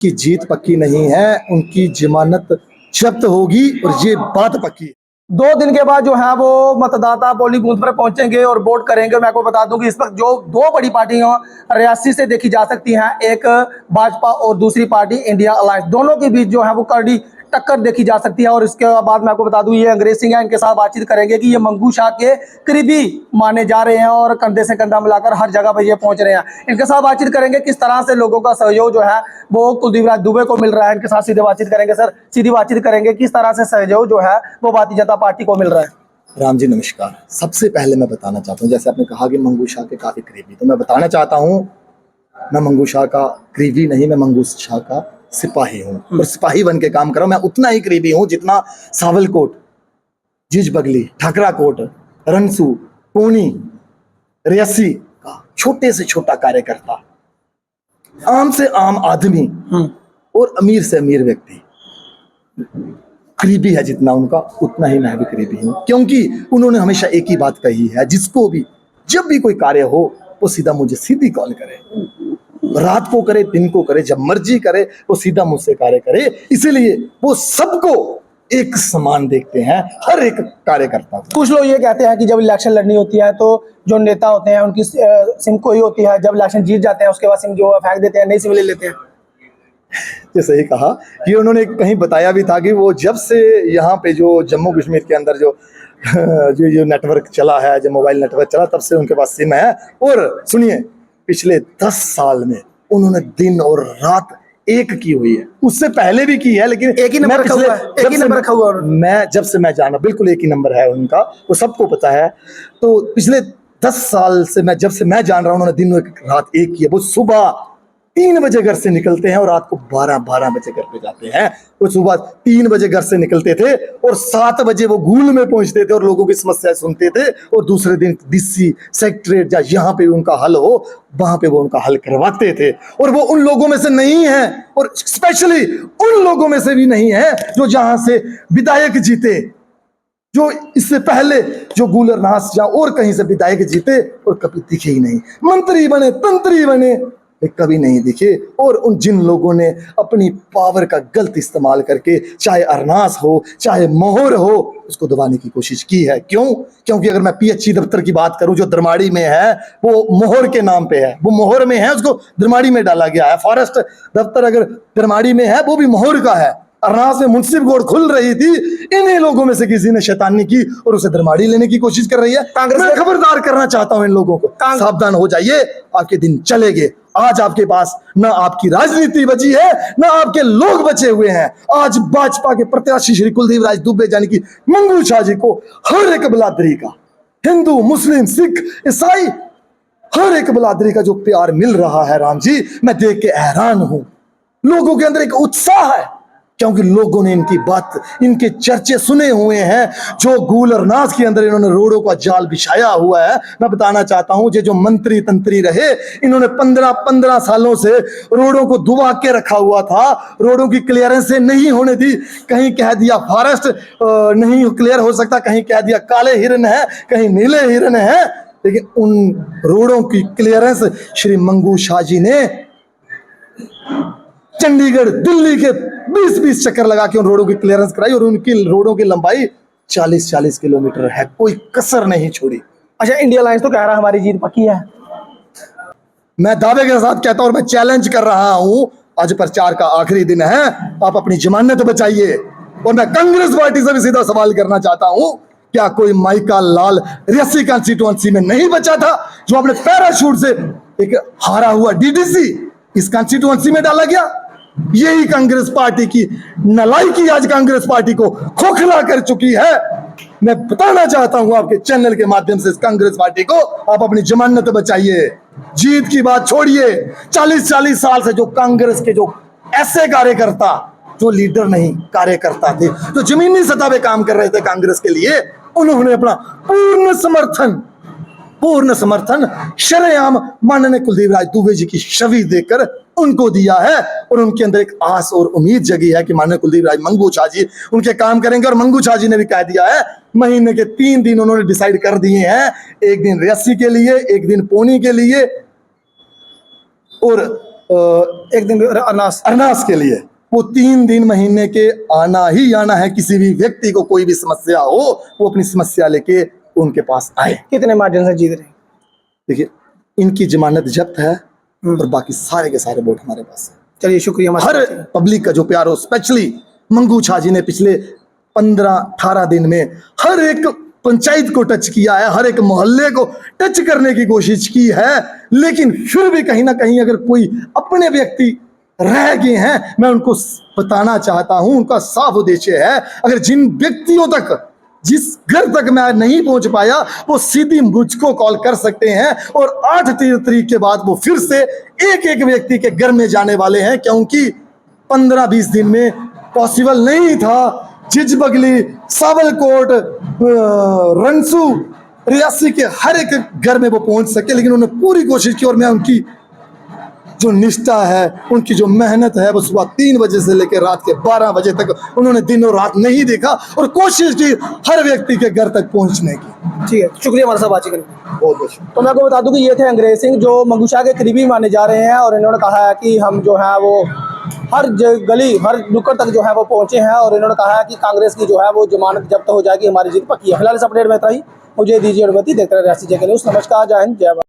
की जीत पक्की नहीं है, उनकी जमानत जब्त होगी और ये बात पक्की है। 2 दिन के बाद जो है वो मतदाता पोलिंग बूथ पर पहुंचेंगे और वोट करेंगे। मैं आपको बता दूं कि इस वक्त जो 2 बड़ी पार्टियां रियासी से देखी जा सकती हैं, एक भाजपा और दूसरी पार्टी इंडिया अलायंस, दोनों के बीच जो है वो कड़ी टक्कर देखी जा सकती है। और इसके बाद मैं आपको बता दूं ये अंग्रेज सिंह है, इनके साथ बातचीत करेंगे कि ये मंगू शाह के करीबी माने जा रहे हैं और कंधे से कंधा मिलाकर हर जगह पर ये पहुंच रहे हैं। इनके साथ बातचीत करेंगे किस तरह से लोगों का सहयोग जो है वो कुलदीप राज दुबे को मिल रहा है। इनके साथ सीधे बातचीत करेंगे। सर, सीधी बातचीत करेंगे किस तरह से सहयोग जो है वो भारतीय जनता पार्टी को मिल रहा है। राम जी नमस्कार। सबसे पहले मैं बताना चाहता हूँ, जैसे आपने कहा कि मंगू शाह के काफी करीबी, तो मैं बताना चाहता हूँ मैं मंगू शाह का करीबी नहीं, मैं मंगू शाह का सिपाही हूँ और सिपाही बन के काम कर रहा हूँ। मैं उतना ही करीबी हूँ जितना सावलकोट, जिज बगली, ठाकरा कोट, रनसू, पूनी, रियासी का छोटे से छोटा कार्यकर्ता, आम से आम आदमी और अमीर से अमीर व्यक्ति करीबी है। जितना उनका उतना ही मैं भी करीबी हूँ, क्योंकि उन्होंने हमेशा एक ही बात कही है, जिसको भी जब भी कोई कार्य हो वो सीधा मुझे सीधी कॉल करे, रात को करे दिन को करे, जब मर्जी करे वो सीधा मुझसे कार्य करे। इसीलिए वो सबको एक समान देखते हैं, हर एक कार्यकर्ता को। कुछ लोग ये कहते हैं कि जब इलेक्शन लड़नी होती है तो जो नेता होते हैं उनकी सिम कोई होती है, जब इलेक्शन जीत जाते हैं उसके बाद सिम जो फेंक देते हैं, नई सिम ले लेते हैं। ये सही कहा कि उन्होंने कहीं बताया भी था कि वो जब से यहाँ पे जो जम्मू कश्मीर के अंदर जो नेटवर्क चला है, जो मोबाइल नेटवर्क चला, तब से उनके पास सिम है। और सुनिए, पिछले 10 साल में उन्होंने दिन और रात एक की हुई है, उससे पहले भी की है, लेकिन एक ही नंबर रखा हुआ है, एक ही नंबर रखा हुआ है। मैं जब से मैं जाना बिल्कुल एक ही नंबर है उनका, वो सबको पता है। तो पिछले 10 साल से जब से मैं जान रहा हूँ, उन्होंने दिन और रात एक की है। वो सुबह 3 बजे घर से निकलते हैं और रात को 12 बजे घर पे जाते हैं। वो सुबह 3 बजे घर से निकलते थे और 7 बजे वो गूल में पहुंचते थे और लोगों की समस्या सुनते थे, और दूसरे दिन डीसी सेक्रेटरीट या यहाँ पे उनका हल हो वहां पे वो उनका हल करवाते थे। और वो उन लोगों में से नहीं है, और स्पेशली उन लोगों में से भी नहीं है जो जहां से विधायक जीते, जो इससे पहले जो गूलरनास या और कहीं से विधायक जीते और कभी दिखे ही नहीं, मंत्री बने, तंत्री बने, कभी नहीं दिखे। और उन जिन लोगों ने अपनी पावर का गलत इस्तेमाल करके, चाहे अरनास हो चाहे मोहर हो, उसको दबाने की कोशिश की है। क्यों? क्योंकि अगर मैं पीएचई दफ्तर की बात करूं जो दरमाड़ी में है, वो मोहर के नाम पे है, वो मोहर में है, उसको दरमाड़ी में डाला गया है। फॉरेस्ट दफ्तर अगर दरमाड़ी में है वो भी मोहर का है। अरनास में मुंसिफ गोड़ खुल रही थी, इन्हीं लोगों में से किसी ने शैतानी की और उसे दरमाड़ी लेने की कोशिश कर रही है। मैं खबरदार करना चाहता हूं इन लोगों को, सावधान हो जाइए, आपके दिन चलेंगे। आज आपके पास न आपकी राजनीति बची है, न आपके लोग बचे हुए हैं। आज भाजपा के प्रत्याशी श्री कुलदीप राज दुबे यानी कि मंगू शाह जी को हर एक बिरादरी का, हिंदू, मुस्लिम, सिख, ईसाई, हर एक बिरादरी का जो प्यार मिल रहा है, राम जी, मैं देख के हैरान हूं। लोगों के अंदर एक उत्साह है, क्योंकि लोगों ने इनकी बात, इनके चर्चे सुने हुए हैं। जो गूल और नाज के अंदर इन्होंने रोडों का जाल बिछाया हुआ है, मैं बताना चाहता हूं, जो मंत्री तंत्री रहे, इन्होंने 15 सालों से रोडों को दुबा के रखा हुआ था, रोडों की क्लियरेंस नहीं होने दी। कहीं कह दिया फॉरेस्ट नहीं क्लियर हो सकता, कहीं कह दिया काले हिरन है, कहीं नीले हिरन है, लेकिन उन रोडों की क्लियरेंस श्री मंगू शाह जी ने चंडीगढ़, दिल्ली के 20 चक्कर लगा के उन रोडों की क्लियरेंस कराई, और उनकी रोडों की लंबाई 40 किलोमीटर है, कोई कसर नहीं छोड़ी। अच्छा, इंडिया अलायंस तो कह रहा है हमारी जीत पक्की है। मैं दावे के साथ कहता हूं और मैं चैलेंज कर रहा हूं, आज प्रचार का आखिरी दिन है, आप अपनी जमानत बचाइए। और मैं कांग्रेस पार्टी से भी सीधा सवाल करना चाहता हूं, क्या कोई माइका लाल रियासी कॉन्स्टिट्यूएंसी में नहीं बचा था, जो अपने पैराशूट से एक हारा हुआ डीडीसी इस कॉन्स्टिट्यूएंसी में डाला गया? यही कांग्रेस पार्टी की नालायकी आज कांग्रेस पार्टी को खोखला कर चुकी है। मैं बताना चाहता हूं आपके चैनल के माध्यम से कांग्रेस पार्टी को, आप अपनी जमानत बचाइए, जीत की बात छोड़िए। 40 साल से जो कांग्रेस के जो ऐसे कार्यकर्ता, जो लीडर नहीं कार्यकर्ता थे, जो जमीनी सतह पे काम कर रहे थे कांग्रेस के लिए, उन्होंने अपना पूर्ण समर्थन शरेआम माननीय कुलदीप राज दुबे जी की छवि देकर उनको दिया है। और उनके अंदर एक आस और उम्मीद जगी है कि माननीय कुलदीप राज मंगू शाह जी उनके काम करेंगे। और मंगू शाह जी ने भी कह दिया है, महीने के 3 दिन उन्होंने डिसाइड कर दिए हैं, एक दिन रियासी के लिए, एक दिन पौनी के लिए, और एक दिन अनास अरनास के लिए। वो 3 दिन महीने के आना ही आना है। किसी भी व्यक्ति को कोई भी समस्या हो, वो अपनी समस्या लेके उनके पास आए। कितने मार्जिन से जीत रहे हैं? देखिए, इनकी जमानत जब्त है और बाकी सारे के सारे वोट हमारे पास है। चलिए, शुक्रिया। हर पब्लिक का जो प्यार हो, स्पेशली मंगू छा जी ने पिछले 15-18 दिन में हर एक पंचायत को टच किया है, हर एक मोहल्ले को टच करने की कोशिश की है। लेकिन फिर भी कहीं ना कहीं अगर कोई अपने व्यक्ति रह गए हैं, मैं उनको बताना चाहता हूं, उनका साफ उद्देश्य है, अगर जिन व्यक्तियों तक, जिस घर तक मैं नहीं पहुंच पाया, वो सीधी मुझको कॉल कर सकते हैं और 8 तारीख के बाद वो फिर से एक एक व्यक्ति के घर में जाने वाले हैं, क्योंकि 15-20 दिन में पॉसिबल नहीं था झिझबगली, सावलकोट, रंसू, रियासी के हर एक घर में वो पहुंच सके। लेकिन उन्होंने पूरी कोशिश की और मैं उनकी जो निष्ठा है, उनकी जो मेहनत है, वो सुबह 3 बजे से लेकर रात के 12 बजे तक उन्होंने दिन और रात नहीं देखा और कोशिश की हर व्यक्ति के घर तक पहुंचने की। ठीक है, शुक्रिया हमारे साथ बातचीत करने के लिए। बहुत बहुत तो मैं आपको बता दूं कि ये थे अंग्रेज सिंह, जो मंगू शाह के करीबी माने जा रहे हैं, और इन्होंने कहा है कि हम जो है वो हर गली, हर नुक्कड़ तक जो है वो पहुंचे हैं, और इन्होंने कहा है कि कांग्रेस की जो है वो जमानत जब्त हो जाएगी, हमारी जीत पक्की है। फिलहाल इस अपडेट में इतना ही। मुझे दीजिए अनुमति। देखते रहे रियासी जेके न्यूज़। नमस्कार, जय हिंद, जय भारत।